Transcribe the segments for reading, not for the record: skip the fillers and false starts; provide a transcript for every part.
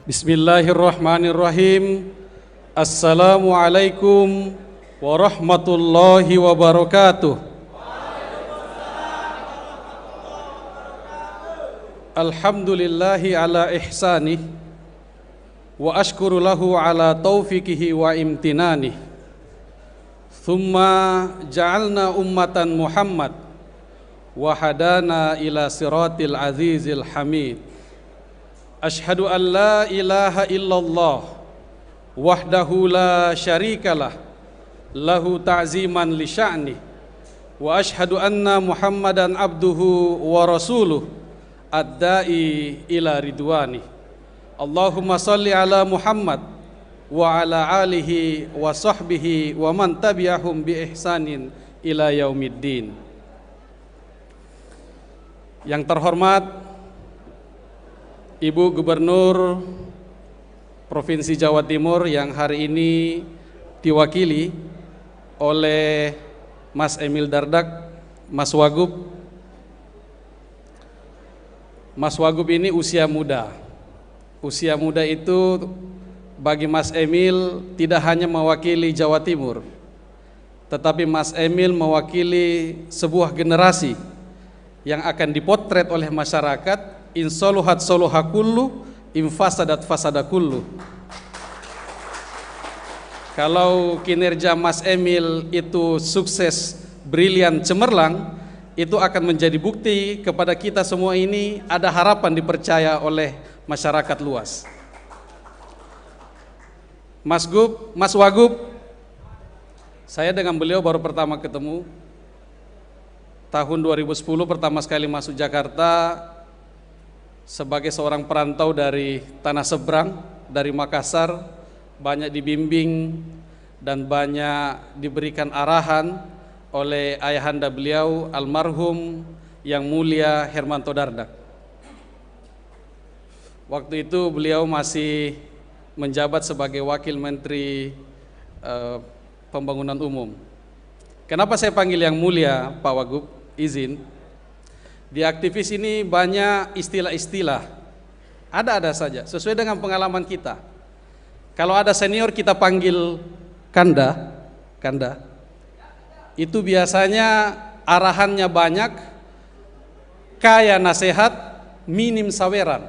Bismillahirrahmanirrahim. Assalamualaikum warahmatullahi wabarakatuh. Alhamdulillahi ala ihsanih wa ashkuru lahu ala taufiqihi wa imtinanih. Thumma ja'alna ummatan Muhammad wa hadana ila siratil azizil hamid. Ashhadu an la ilaha illallah wahdahu la syarikalah lahu ta'ziman li sya'ni wa ashhadu anna Muhammadan abduhu wa rasuluh ad-da'i ila ridwani. Allahumma salli ala Muhammad wa ala alihi wa sahbihi wa man tabi'ahum bi ihsanin ila yaumiddin. Yang terhormat Ibu Gubernur Provinsi Jawa Timur yang hari ini diwakili oleh Mas Emil Dardak, Mas Wagub. Mas Wagub ini usia muda. Usia muda itu bagi Mas Emil tidak hanya mewakili Jawa Timur, tetapi Mas Emil mewakili sebuah generasi yang akan dipotret oleh masyarakat. Insoluhat soluha kullu, infasadat fasada kullu. Kalau kinerja Mas Emil itu sukses, brilian, cemerlang, itu akan menjadi bukti kepada kita semua ini ada harapan dipercaya oleh masyarakat luas. Mas Wagub, saya dengan beliau baru pertama ketemu tahun 2010, pertama sekali masuk Jakarta sebagai seorang perantau dari tanah seberang, dari Makassar. Banyak dibimbing dan banyak diberikan arahan oleh ayahanda beliau almarhum yang mulia Hermanto Dardak. Waktu itu beliau masih menjabat sebagai Wakil Menteri Pembangunan Umum. Kenapa saya panggil yang mulia, Pak Wagub? Izin. Di aktivis ini banyak istilah-istilah, ada-ada saja, sesuai dengan pengalaman kita. Kalau ada senior kita panggil Kanda, itu biasanya arahannya banyak, kaya nasihat, minim saweran.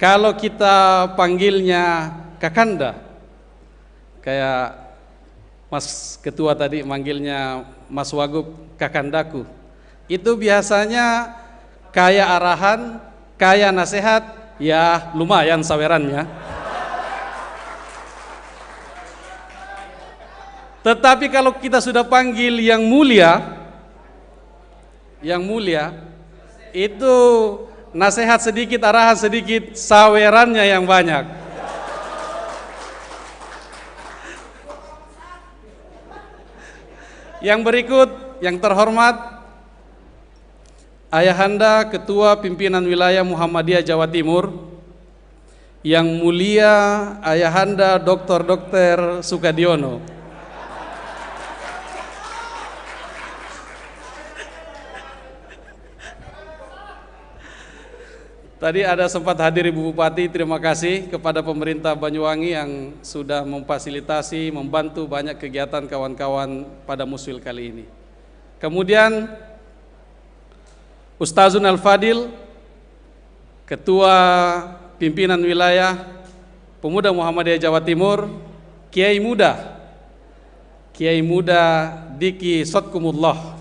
Kalau kita panggilnya Kakanda, kayak Mas Ketua tadi manggilnya Mas Wagub Kakandaku, itu biasanya kaya arahan, kaya nasihat, ya lumayan sawerannya. Tetapi kalau kita sudah panggil yang mulia, itu nasihat sedikit, arahan sedikit, sawerannya yang banyak. Yang berikut, yang terhormat Ayahanda Ketua Pimpinan Wilayah Muhammadiyah Jawa Timur, yang mulia Ayahanda Dr. Sukadiono. Tadi ada sempat hadir Ibu Bupati, terima kasih kepada pemerintah Banyuwangi yang sudah memfasilitasi, membantu banyak kegiatan kawan-kawan pada Muswil kali ini. Kemudian Ustazun Al-Fadil, Ketua Pimpinan Wilayah Pemuda Muhammadiyah Jawa Timur, Kiai Muda Diki Sotkumullah.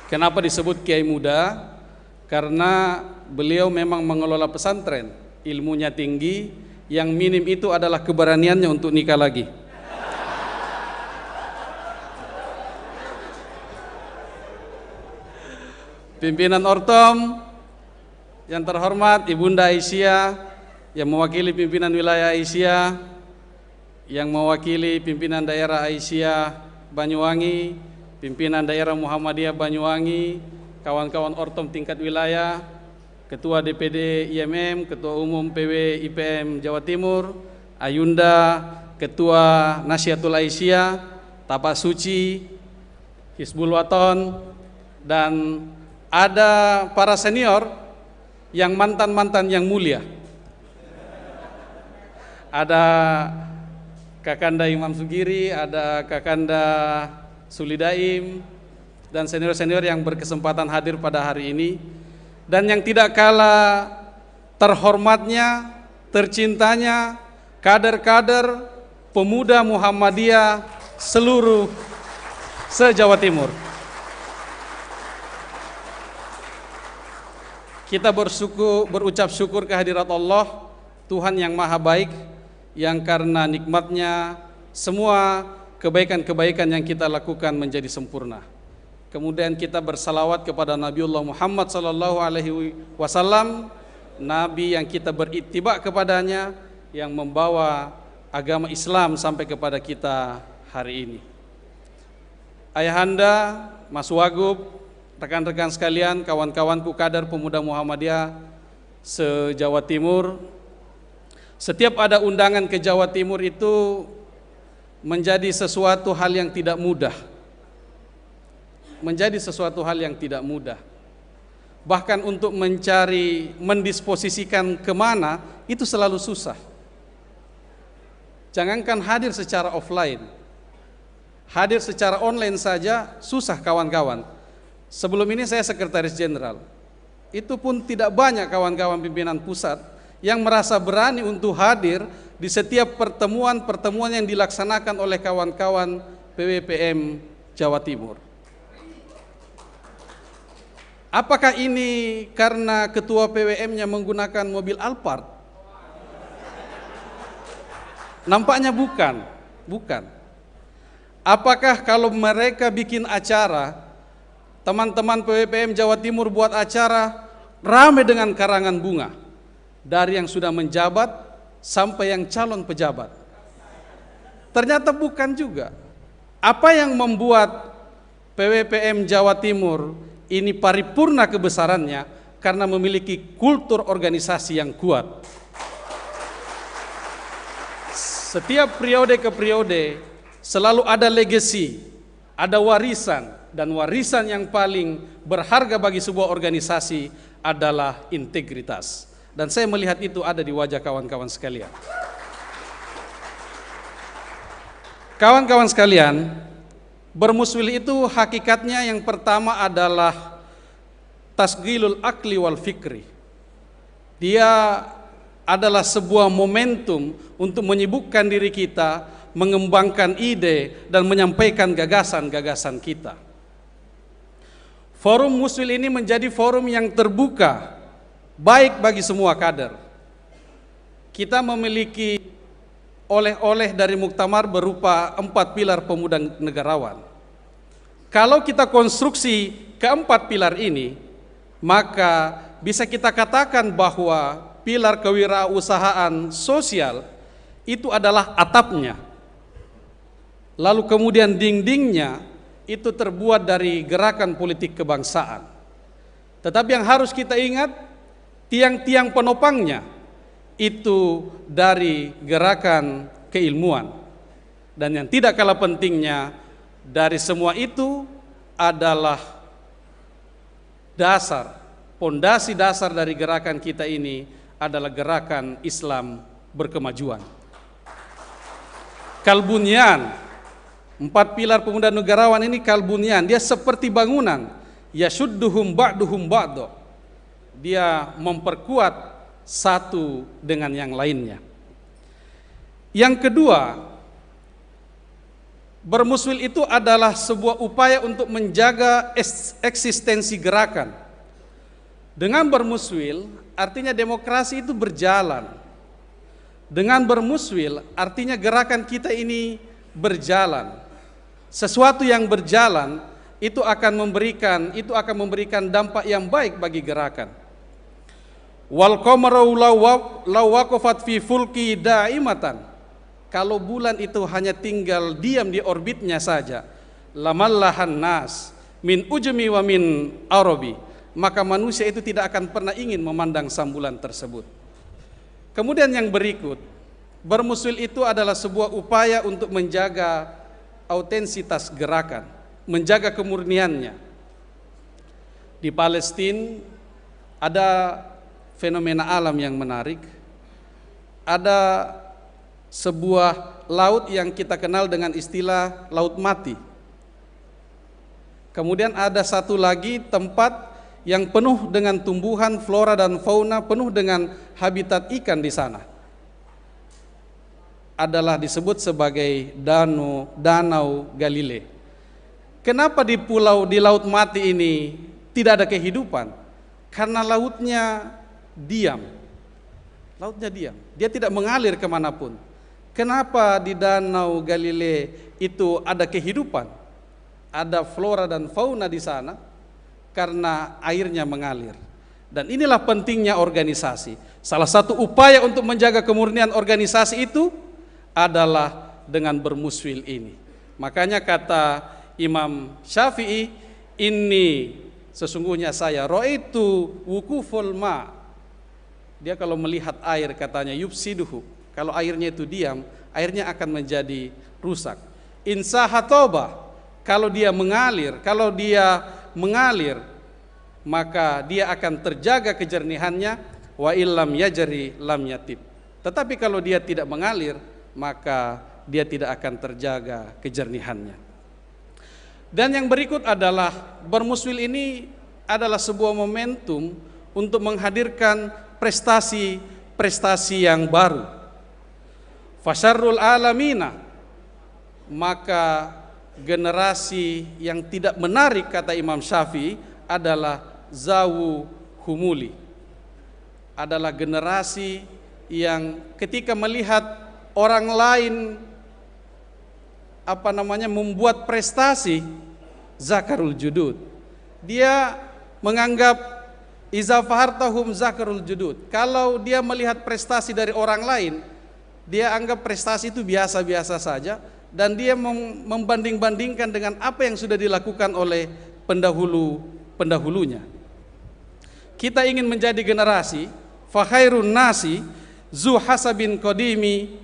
Kenapa disebut Kiai Muda? Karena beliau memang mengelola pesantren, ilmunya tinggi, yang minim itu adalah keberaniannya untuk nikah lagi. Pimpinan Ortom yang terhormat Ibunda Aisyah yang mewakili pimpinan wilayah Aisyah, yang mewakili pimpinan daerah Aisyah Banyuwangi, pimpinan daerah Muhammadiyah Banyuwangi, kawan-kawan Ortom tingkat wilayah, Ketua DPD IMM, Ketua Umum PW IPM Jawa Timur, Ayunda, Ketua Nasyatul Aisyah, Tapak Suci, Hizbul Waton, dan ada para senior yang mantan-mantan yang mulia. Ada Kakanda Imam Sugiri, ada Kakanda Sulidaim, dan senior-senior yang berkesempatan hadir pada hari ini. Dan yang tidak kalah terhormatnya, tercintanya, kader-kader pemuda Muhammadiyah seluruh se-Jawa Timur. Kita berucap syukur kehadirat Allah, Tuhan yang maha baik, yang karena nikmatnya semua kebaikan-kebaikan yang kita lakukan menjadi sempurna. Kemudian kita bersalawat kepada Nabiullah Muhammad SAW, Nabi yang kita berittiba kepadanya, yang membawa agama Islam sampai kepada kita hari ini. Ayahanda, Mas Wagub, rekan-rekan sekalian, kawan-kawanku kader pemuda Muhammadiyah se-Jawa Timur, setiap ada undangan ke Jawa Timur itu menjadi sesuatu hal yang tidak mudah. Menjadi sesuatu hal yang tidak mudah. Bahkan untuk mencari, mendisposisikan kemana, itu selalu susah. Jangankan hadir secara offline, hadir secara online saja susah kawan-kawan. Sebelum ini saya sekretaris jenderal, itu pun tidak banyak kawan-kawan pimpinan pusat yang merasa berani untuk hadir di setiap pertemuan-pertemuan yang dilaksanakan oleh kawan-kawan PWPM Jawa Timur. Apakah ini karena ketua PWM-nya menggunakan mobil Alphard? Nampaknya bukan. Apakah kalau mereka bikin acara, teman-teman PWPM Jawa Timur buat acara ramai dengan karangan bunga, dari yang sudah menjabat sampai yang calon pejabat? Ternyata bukan juga. Apa yang membuat PWPM Jawa Timur ini paripurna kebesarannya? Karena memiliki kultur organisasi yang kuat. Setiap periode ke periode selalu ada legacy, ada warisan, dan warisan yang paling berharga bagi sebuah organisasi adalah integritas. Dan saya melihat itu ada di wajah kawan-kawan sekalian. Kawan-kawan sekalian, bermuswil itu hakikatnya yang pertama adalah tasghilul akli wal fikri. Dia adalah sebuah momentum untuk menyibukkan diri kita, mengembangkan ide dan menyampaikan gagasan-gagasan kita. Forum Muswil ini menjadi forum yang terbuka, baik bagi semua kader. Kita memiliki oleh-oleh dari muktamar berupa 4 pilar pemuda negarawan. Kalau kita konstruksi keempat pilar ini, maka bisa kita katakan bahwa pilar kewirausahaan sosial itu adalah atapnya. Lalu kemudian dindingnya itu terbuat dari gerakan politik kebangsaan. Tetapi yang harus kita ingat, tiang-tiang penopangnya itu dari gerakan keilmuan. Dan yang tidak kalah pentingnya dari semua itu adalah dasar, pondasi dasar dari gerakan kita ini adalah gerakan Islam berkemajuan. Kalbunyan, 4 pilar pemuda negarawan ini kalbunyan, dia seperti bangunan, yashudduhum ba'duhum ba'du. Dia memperkuat satu dengan yang lainnya. Yang kedua, bermuswil itu adalah sebuah upaya untuk menjaga eksistensi gerakan. Dengan bermuswil artinya demokrasi itu berjalan. Dengan bermuswil artinya gerakan kita ini berjalan. Sesuatu yang berjalan itu akan memberikan dampak yang baik bagi gerakan. Wal qamaru law waqafat fi fulki daimatan. Kalau bulan itu hanya tinggal diam di orbitnya saja, lamallahan nas min ujmi wa min arabi, maka manusia itu tidak akan pernah ingin memandang sang bulan tersebut. Kemudian yang berikut, bermuswil itu adalah sebuah upaya untuk menjaga autentisitas gerakan, menjaga kemurniannya. Di Palestina ada fenomena alam yang menarik. Ada sebuah laut yang kita kenal dengan istilah laut mati. Kemudian ada satu lagi tempat yang penuh dengan tumbuhan, flora dan fauna, penuh dengan habitat ikan di sana. Adalah disebut sebagai Danau Galilei. Kenapa di laut mati ini tidak ada kehidupan? Karena lautnya diam. Lautnya diam. Dia tidak mengalir kemanapun. Kenapa di Danau Galilei itu ada kehidupan? Ada flora dan fauna di sana karena airnya mengalir. Dan inilah pentingnya organisasi. Salah satu upaya untuk menjaga kemurnian organisasi itu adalah dengan bermuswil ini. Makanya kata Imam Syafi'i, ini sesungguhnya saya ra'aitu wukuful ma. Dia kalau melihat air katanya yufsiduhu. Kalau airnya itu diam, airnya akan menjadi rusak. Insaha toba. Kalau dia mengalir, maka dia akan terjaga kejernihannya. Wa illam yajri lam yatib. Tetapi kalau dia tidak mengalir, maka dia tidak akan terjaga kejernihannya. Dan yang berikut adalah bermuswil ini adalah sebuah momentum untuk menghadirkan prestasi yang baru. Fasyarrul alamina, maka generasi yang tidak menarik kata Imam Syafi'i adalah zawu humuli. Adalah generasi yang ketika melihat orang lain membuat prestasi, zakarul judud. Dia menganggap iza fahartahum zakarul judud. Kalau dia melihat prestasi dari orang lain, dia anggap prestasi itu biasa-biasa saja dan dia membanding-bandingkan dengan apa yang sudah dilakukan oleh pendahulunya. Kita ingin menjadi generasi fakhairun nasi zu hasabin qadimi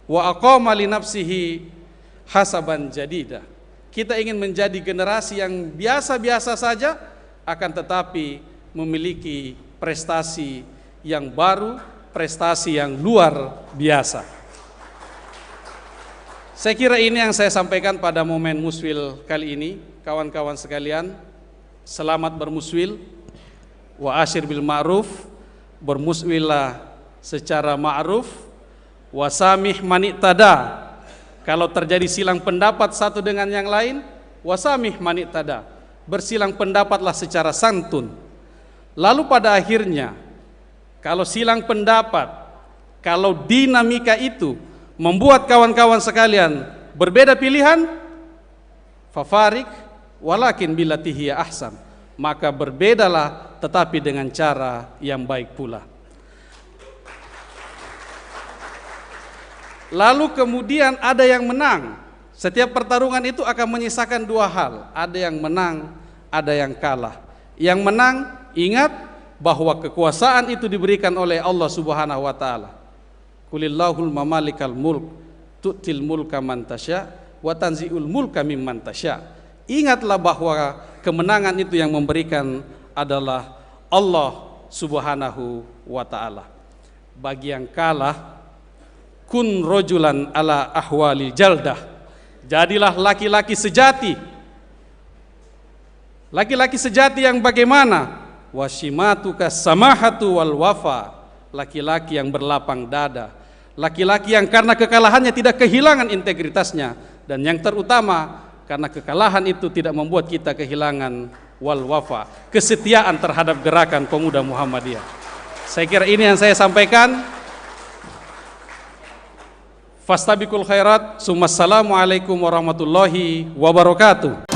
wa aqama li nafsihi hasaban jadida. Kita ingin menjadi generasi yang biasa-biasa saja akan tetapi memiliki prestasi yang baru, prestasi yang luar biasa. Saya kira ini yang saya sampaikan pada momen muswil kali ini. Kawan-kawan sekalian, selamat bermuswil. Wa asyir bil ma'ruf, bermuswilah secara ma'ruf. Wa samih mani'tada, kalau terjadi silang pendapat satu dengan yang lain, wa samih mani'tada, bersilang pendapatlah secara santun. Lalu pada akhirnya, kalau silang pendapat, kalau dinamika itu membuat kawan-kawan sekalian berbeda pilihan, fafarik walakin billati hiya ahsan, maka berbedalah tetapi dengan cara yang baik pula. Lalu kemudian ada yang menang. Setiap pertarungan itu akan menyisakan dua hal, ada yang menang, ada yang kalah. Yang menang, ingat bahwa kekuasaan itu diberikan oleh Allah Subhanahu wa taala. Qulillahul mamalikal mulk tu'til mulka man tasya wa tanzi'ul mulka mimman tasya. Ingatlah bahwa kemenangan itu yang memberikan adalah Allah Subhanahu wa taala. Bagi yang kalah, kun rojulan ala ahwalil jaldah, jadilah laki-laki sejati. Laki-laki sejati yang bagaimana? Wasimatuka samahatu wal wafa, laki-laki yang berlapang dada, laki-laki yang karena kekalahannya tidak kehilangan integritasnya, dan yang terutama karena kekalahan itu tidak membuat kita kehilangan wal wafa, kesetiaan terhadap gerakan pemuda Muhammadiyah. Saya kira ini yang saya sampaikan. Fastabiqul khairat. Assalamualaikum warahmatullahi wabarakatuh.